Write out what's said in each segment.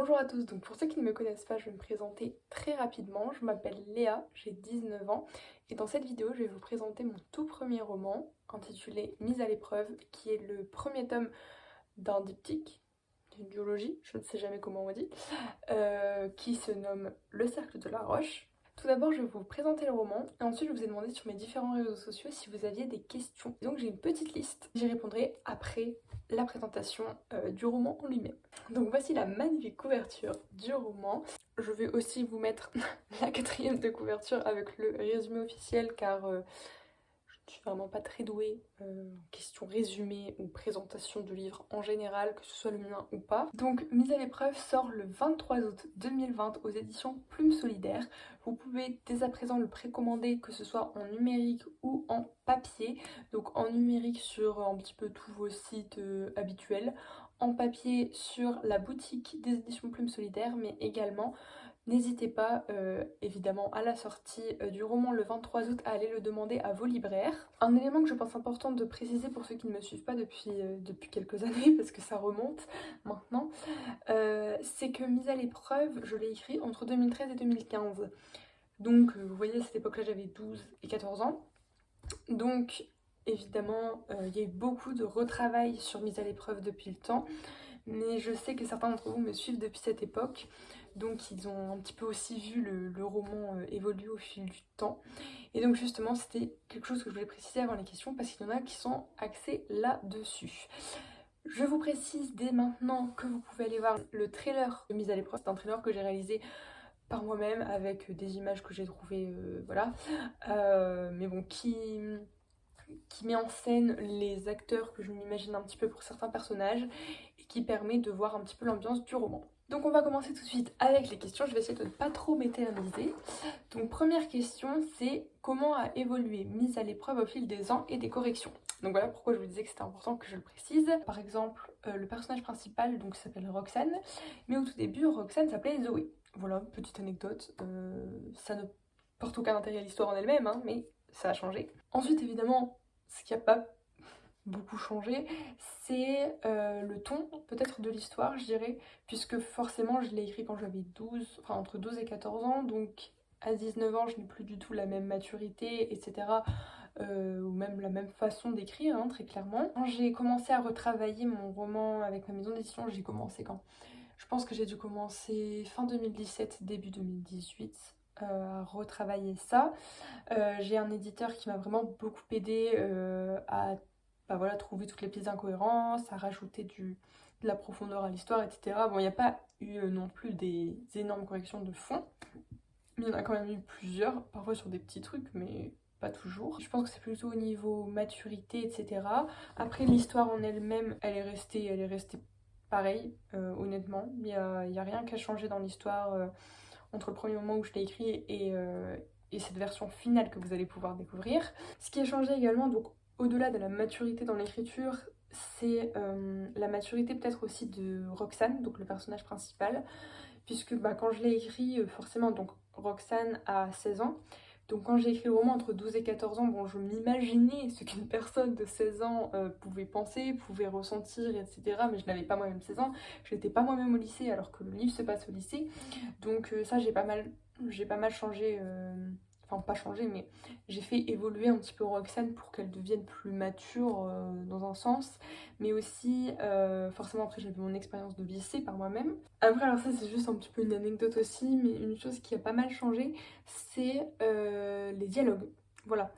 Bonjour à tous, donc pour ceux qui ne me connaissent pas, je vais me présenter très rapidement. Je m'appelle Léa, j'ai 19 ans et dans cette vidéo, je vais vous présenter mon tout premier roman intitulé Mise à l'épreuve, qui est le premier tome d'un diptyque, d'une duologie, je ne sais jamais comment on dit, qui se nomme Le Cercle de la Roche. Tout d'abord, je vais vous présenter le roman et ensuite je vous ai demandé sur mes différents réseaux sociaux si vous aviez des questions. Donc j'ai une petite liste, j'y répondrai après la présentation du roman en lui-même. Donc voici la magnifique couverture du roman. Je vais aussi vous mettre la quatrième de couverture avec le résumé officiel car je suis vraiment pas très douée en question résumé ou présentation de livres en général, que ce soit le mien ou pas. Donc Mise à l'épreuve sort le 23 août 2020 aux éditions Plume Solidaire. Vous pouvez dès à présent le précommander, que ce soit en numérique ou en papier. Donc en numérique sur un petit peu tous vos sites habituels, en papier sur la boutique des éditions Plume Solidaire, mais également n'hésitez pas, évidemment, à la sortie du roman le 23 août, à aller le demander à vos libraires. Un élément que je pense important de préciser pour ceux qui ne me suivent pas depuis quelques années, parce que ça remonte maintenant, c'est que Mise à l'épreuve, je l'ai écrit entre 2013 et 2015. Donc, vous voyez, à cette époque-là, j'avais 12 et 14 ans. Donc, évidemment, il y a eu beaucoup de retravail sur Mise à l'épreuve depuis le temps. Mais je sais que certains d'entre vous me suivent depuis cette époque, donc ils ont un petit peu aussi vu le roman évoluer au fil du temps. Et donc justement, c'était quelque chose que je voulais préciser avant les questions, parce qu'il y en a qui sont axés là-dessus. Je vous précise dès maintenant que vous pouvez aller voir le trailer de Mise à l'épreuve. C'est un trailer que j'ai réalisé par moi-même avec des images que j'ai trouvées, voilà. Mais bon, qui met en scène les acteurs que je m'imagine un petit peu pour certains personnages et qui permet de voir un petit peu l'ambiance du roman. Donc on va commencer tout de suite avec les questions, je vais essayer de ne pas trop m'éterniser. Donc première question, c'est comment a évolué Mise à l'épreuve au fil des ans et des corrections. Donc voilà pourquoi je vous disais que c'était important que je le précise. Par exemple, le personnage principal donc s'appelle Roxane, mais au tout début Roxane s'appelait Zoé. Voilà, petite anecdote, ça ne porte aucun intérêt à l'histoire en elle-même, hein, mais ça a changé. Ensuite évidemment, ce qui n'a pas beaucoup changé, c'est le ton peut-être de l'histoire, je dirais, puisque forcément je l'ai écrit quand j'avais 12, enfin entre 12 et 14 ans, donc à 19 ans je n'ai plus du tout la même maturité, etc. Ou même la même façon d'écrire, hein, très clairement. Quand j'ai commencé à retravailler mon roman avec ma maison d'édition, j'ai commencé quand? Je pense que j'ai dû commencer fin 2017, début 2018 à retravailler ça. J'ai un éditeur qui m'a vraiment beaucoup aidé à bah voilà, trouver toutes les petites incohérences, à rajouter de la profondeur à l'histoire, etc. Bon, il n'y a pas eu non plus des énormes corrections de fond, mais il y en a quand même eu plusieurs, parfois sur des petits trucs, mais pas toujours. Je pense que c'est plutôt au niveau maturité, etc. Après, l'histoire en elle-même, elle est restée pareille, honnêtement. Il y a rien qui a changé dans l'histoire entre le premier moment où je l'ai écrit et cette version finale que vous allez pouvoir découvrir. Ce qui a changé également, donc au-delà de la maturité dans l'écriture, c'est la maturité peut-être aussi de Roxane, donc le personnage principal, puisque bah, quand je l'ai écrit, forcément, donc Roxane a 16 ans, donc quand j'ai écrit le roman entre 12 et 14 ans, bon, je m'imaginais ce qu'une personne de 16 ans pouvait penser, pouvait ressentir, etc. Mais je n'avais pas moi-même 16 ans, je n'étais pas moi-même au lycée alors que le livre se passe au lycée. Donc ça, j'ai pas mal changé, enfin pas changé, mais j'ai fait évoluer un petit peu Roxane pour qu'elle devienne plus mature dans un sens. Mais aussi, forcément après j'ai vu mon expérience de lycée par moi-même. Après, alors ça c'est juste un petit peu une anecdote aussi, mais une chose qui a pas mal changé, c'est les dialogues. Voilà.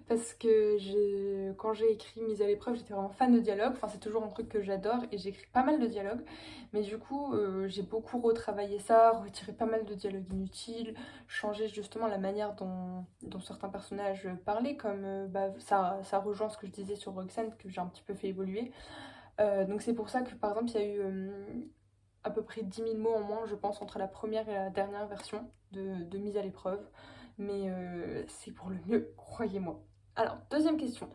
Parce que quand j'ai écrit Mise à l'épreuve, j'étais vraiment fan de dialogue. Enfin, c'est toujours un truc que j'adore et j'écris pas mal de dialogues. Mais du coup, j'ai beaucoup retravaillé ça, retiré pas mal de dialogues inutiles, changé justement la manière dont certains personnages parlaient, comme bah, ça rejoint ce que je disais sur Roxane, que j'ai un petit peu fait évoluer. Donc c'est pour ça que par exemple, il y a eu à peu près 10 000 mots en moins, je pense, entre la première et la dernière version de Mise à l'épreuve. Mais c'est pour le mieux, croyez-moi. Alors, deuxième question.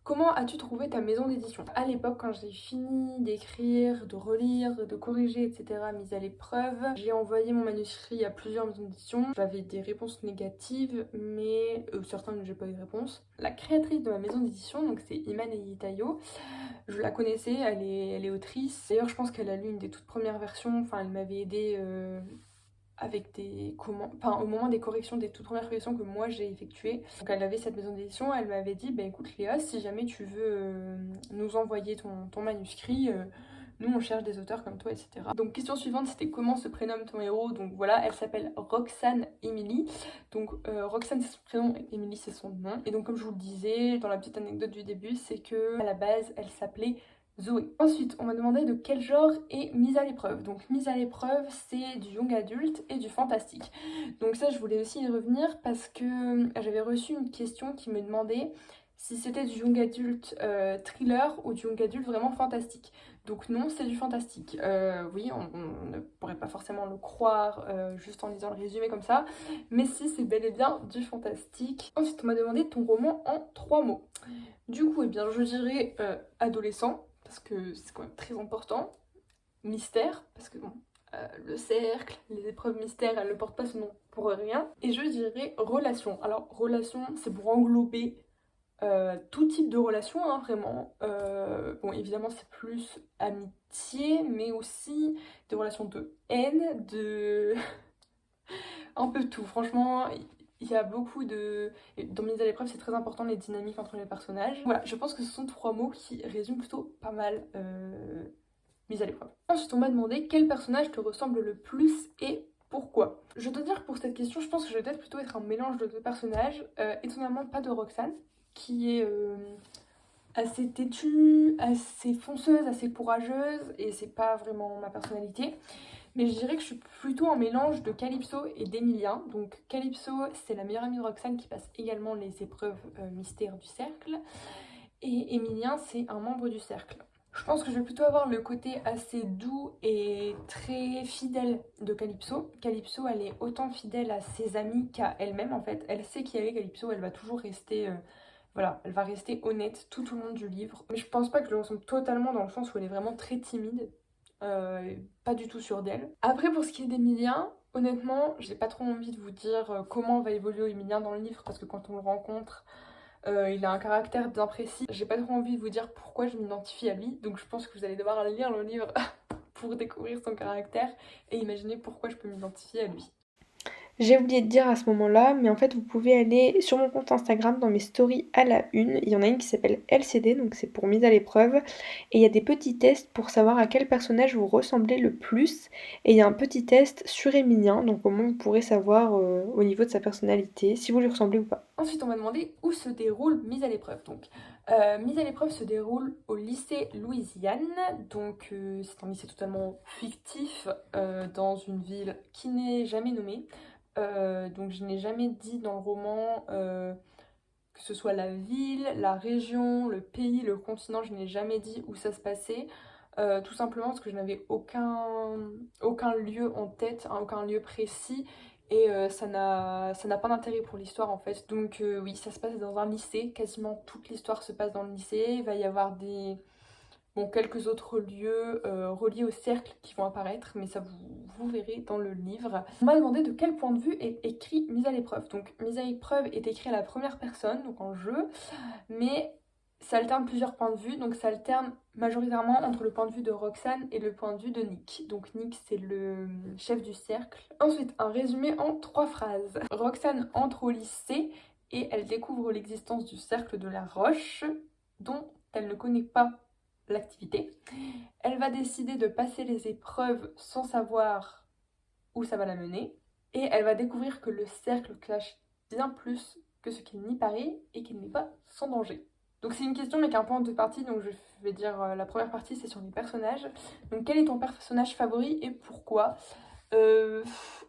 Comment as-tu trouvé ta maison d'édition? À l'époque, quand j'ai fini d'écrire, de relire, de corriger, etc., mise à l'épreuve, j'ai envoyé mon manuscrit à plusieurs maisons d'édition. J'avais des réponses négatives, mais certaines j'ai pas eu de réponse. La créatrice de ma maison d'édition, donc c'est Imane Yitayo, je la connaissais, elle est autrice. D'ailleurs, je pense qu'elle a lu une des toutes premières versions, enfin elle m'avait aidée avec au moment des corrections, des toutes premières corrections que moi j'ai effectuées. Donc elle avait cette maison d'édition, elle m'avait dit bah écoute Léa, si jamais tu veux nous envoyer ton manuscrit, nous on cherche des auteurs comme toi, etc. Donc question suivante, c'était comment se prénomme ton héros? Donc voilà, elle s'appelle Roxane Emily. Donc Roxane c'est son prénom, Emily c'est son nom. Et donc comme je vous le disais dans la petite anecdote du début, c'est que à la base elle s'appelait Zoé. Ensuite, on m'a demandé de quel genre est mise à l'épreuve. Donc mise à l'épreuve, c'est du young adulte et du fantastique. Donc ça, je voulais aussi y revenir parce que j'avais reçu une question qui me demandait si c'était du young adulte thriller ou du young adulte vraiment fantastique. Donc non, c'est du fantastique. Oui, on ne pourrait pas forcément le croire juste en lisant le résumé comme ça, mais si, c'est bel et bien du fantastique. Ensuite, on m'a demandé ton roman en 3 mots. Du coup, eh bien, je dirais adolescent, parce que c'est quand même très important. Mystère, parce que bon, le cercle, les épreuves mystères, elles ne portent pas ce nom pour rien. Et je dirais relation. Alors, relation, c'est pour englober tout type de relation, hein, vraiment. Bon, évidemment, c'est plus amitié, mais aussi des relations de haine, de... un peu tout. Franchement, il y a beaucoup de... Dans Mise à l'épreuve, c'est très important les dynamiques entre les personnages. Voilà, je pense que ce sont 3 mots qui résument plutôt pas mal Mise à l'épreuve. Ensuite, on m'a demandé quel personnage te ressemble le plus et pourquoi. Je dois dire que pour cette question, je pense que je vais peut-être plutôt être un mélange de 2 personnages. Étonnamment, pas de Roxane, qui est assez têtue, assez fonceuse, assez courageuse, et c'est pas vraiment ma personnalité. Mais je dirais que je suis plutôt un mélange de Calypso et d'Emilien. Donc Calypso, c'est la meilleure amie de Roxane qui passe également les épreuves mystères du cercle. Et Emilien, c'est un membre du cercle. Je pense que je vais plutôt avoir le côté assez doux et très fidèle de Calypso. Calypso, elle est autant fidèle à ses amis qu'à elle-même en fait. Elle sait qui elle est, Calypso, elle va toujours rester... voilà, elle va rester honnête tout au long du livre. Mais je pense pas que je le ressemble totalement dans le sens où elle est vraiment très timide. Pas du tout sûre d'elle. Après, pour ce qui est d'Emilien, honnêtement, j'ai pas trop envie de vous dire comment va évoluer Emilien dans le livre parce que quand on le rencontre, il a un caractère bien précis. J'ai pas trop envie de vous dire pourquoi je m'identifie à lui, donc je pense que vous allez devoir lire le livre pour découvrir son caractère et imaginer pourquoi je peux m'identifier à lui. J'ai oublié de dire à ce moment-là, mais en fait, vous pouvez aller sur mon compte Instagram dans mes stories à la une. Il y en a une qui s'appelle LCD, donc c'est pour mise à l'épreuve. Et il y a des petits tests pour savoir à quel personnage vous ressemblez le plus. Et il y a un petit test sur Emilien, donc au moins vous pourrez savoir au niveau de sa personnalité si vous lui ressemblez ou pas. Ensuite, on m'a demandé où se déroule Mise à l'épreuve. Donc, Mise à l'épreuve se déroule au lycée Louisiane. Donc, c'est un lycée totalement fictif dans une ville qui n'est jamais nommée. Donc, je n'ai jamais dit dans le roman que ce soit la ville, la région, le pays, le continent, je n'ai jamais dit où ça se passait. Tout simplement parce que je n'avais aucun lieu en tête, hein, aucun lieu précis. Et ça n'a pas d'intérêt pour l'histoire en fait. Donc oui, ça se passe dans un lycée. Quasiment toute l'histoire se passe dans le lycée. Il va y avoir quelques autres lieux reliés au cercle qui vont apparaître, mais ça vous verrez dans le livre. On m'a demandé de quel point de vue est écrit Mise à l'épreuve. Donc Mise à l'épreuve est écrit à la première personne, donc en jeu, mais ça alterne plusieurs points de vue, donc ça alterne majoritairement entre le point de vue de Roxane et le point de vue de Nick. Donc Nick, c'est le chef du cercle. Ensuite, un résumé en 3 phrases. Roxane entre au lycée et elle découvre l'existence du cercle de la roche, dont elle ne connaît pas l'activité. Elle va décider de passer les épreuves sans savoir où ça va la mener. Et elle va découvrir que le cercle cache bien plus que ce qu'il n'y paraît et qu'il n'est pas sans danger. Donc c'est une question mais qui est un peu en 2 parties, donc je vais dire la première partie c'est sur les personnages. Donc quel est ton personnage favori et pourquoi?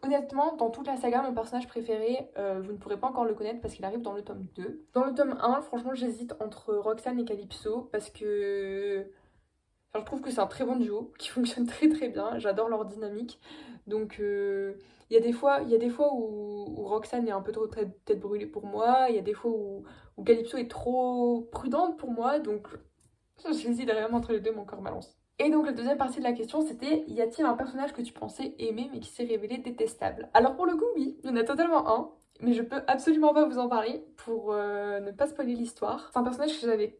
Honnêtement, dans toute la saga, mon personnage préféré, vous ne pourrez pas encore le connaître parce qu'il arrive dans le tome 2. Dans le tome 1, franchement, j'hésite entre Roxane et Calypso parce que Enfin, je trouve que c'est un très bon duo qui fonctionne très très bien. J'adore leur dynamique. Donc il y a des fois, où Roxane est un peu trop tête brûlée pour moi. Il y a des fois où Calypso est trop prudente pour moi. Donc j'hésite vraiment entre les deux, mon corps balance. Et donc la deuxième partie de la question c'était: y a-t-il un personnage que tu pensais aimer mais qui s'est révélé détestable? Alors pour le coup oui, il y en a totalement un, mais je peux absolument pas vous en parler pour ne pas spoiler l'histoire. C'est un personnage que j'avais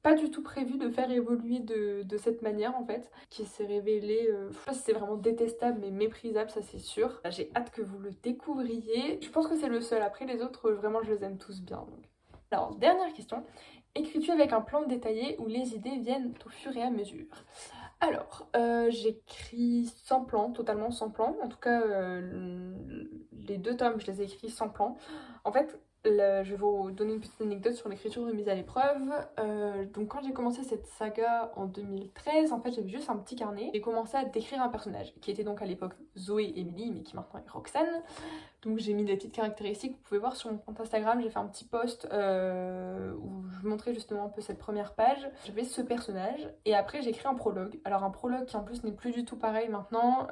pas du tout prévu de faire évoluer de cette manière en fait, qui s'est révélé, je sais pas si c'est vraiment détestable mais méprisable, ça c'est sûr. J'ai hâte que vous le découvriez. Je pense que c'est le seul, après les autres vraiment je les aime tous bien. Donc. Alors dernière question: écris-tu avec un plan détaillé où les idées viennent au fur et à mesure? Alors, j'écris sans plan, totalement sans plan. En tout cas, les 2 tomes, je les ai écrits sans plan. En fait, je vais vous donner une petite anecdote sur l'écriture de Mise à l'épreuve. Donc quand j'ai commencé cette saga en 2013, en fait j'avais juste un petit carnet. J'ai commencé à décrire un personnage, qui était donc à l'époque Zoé Emily, mais qui maintenant est Roxane. Donc j'ai mis des petites caractéristiques, vous pouvez voir sur mon compte Instagram, j'ai fait un petit post où je montrais justement un peu cette première page. J'avais ce personnage et après j'ai écrit un prologue. Alors un prologue qui en plus n'est plus du tout pareil maintenant.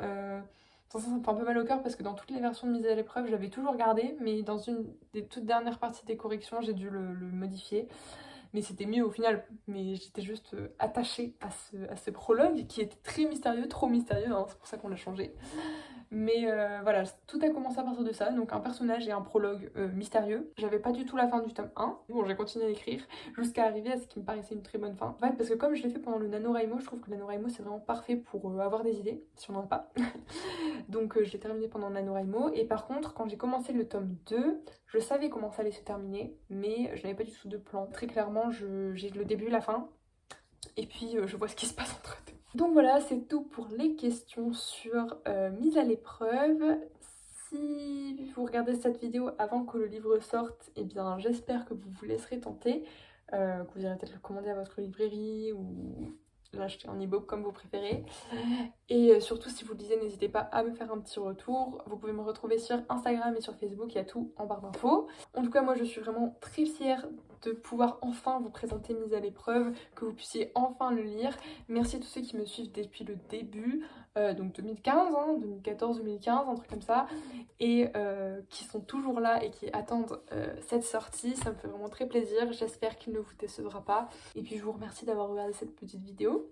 Ça me fait un peu mal au cœur parce que dans toutes les versions de Mise à l'épreuve, j'avais toujours gardé, mais dans une des toutes dernières parties des corrections, j'ai dû le modifier. Mais c'était mieux au final. Mais j'étais juste attachée à ce prologue qui était très mystérieux, trop mystérieux, hein, c'est pour ça qu'on l'a changé. Mais voilà, tout a commencé à partir de ça, donc un personnage et un prologue mystérieux. J'avais pas du tout la fin du tome 1, bon j'ai continué à écrire jusqu'à arriver à ce qui me paraissait une très bonne fin. En fait, parce que comme je l'ai fait pendant le NaNoWriMo, je trouve que le NaNoWriMo c'est vraiment parfait pour avoir des idées, si on n'en a pas. Donc je l'ai terminé pendant le NaNoWriMo, et par contre quand j'ai commencé le tome 2, je savais comment ça allait se terminer, mais je n'avais pas du tout de plan. Très clairement, j'ai le début, la fin, et puis je vois ce qui se passe entre deux. Donc voilà, c'est tout pour les questions sur Mise à l'épreuve. Si vous regardez cette vidéo avant que le livre sorte, eh bien j'espère que vous vous laisserez tenter, que vous irez peut-être le commander à votre librairie ou l'acheter en e-book comme vous préférez. Et surtout si vous le lisez, n'hésitez pas à me faire un petit retour. Vous pouvez me retrouver sur Instagram et sur Facebook, il y a tout en barre d'infos. En tout cas moi je suis vraiment très fière de pouvoir enfin vous présenter Mise à l'épreuve, que vous puissiez enfin le lire. Merci à tous ceux qui me suivent depuis le début, donc 2015, hein, 2014-2015, un truc comme ça, et qui sont toujours là et qui attendent cette sortie. Ça me fait vraiment très plaisir, j'espère qu'il ne vous décevra pas. Et puis je vous remercie d'avoir regardé cette petite vidéo.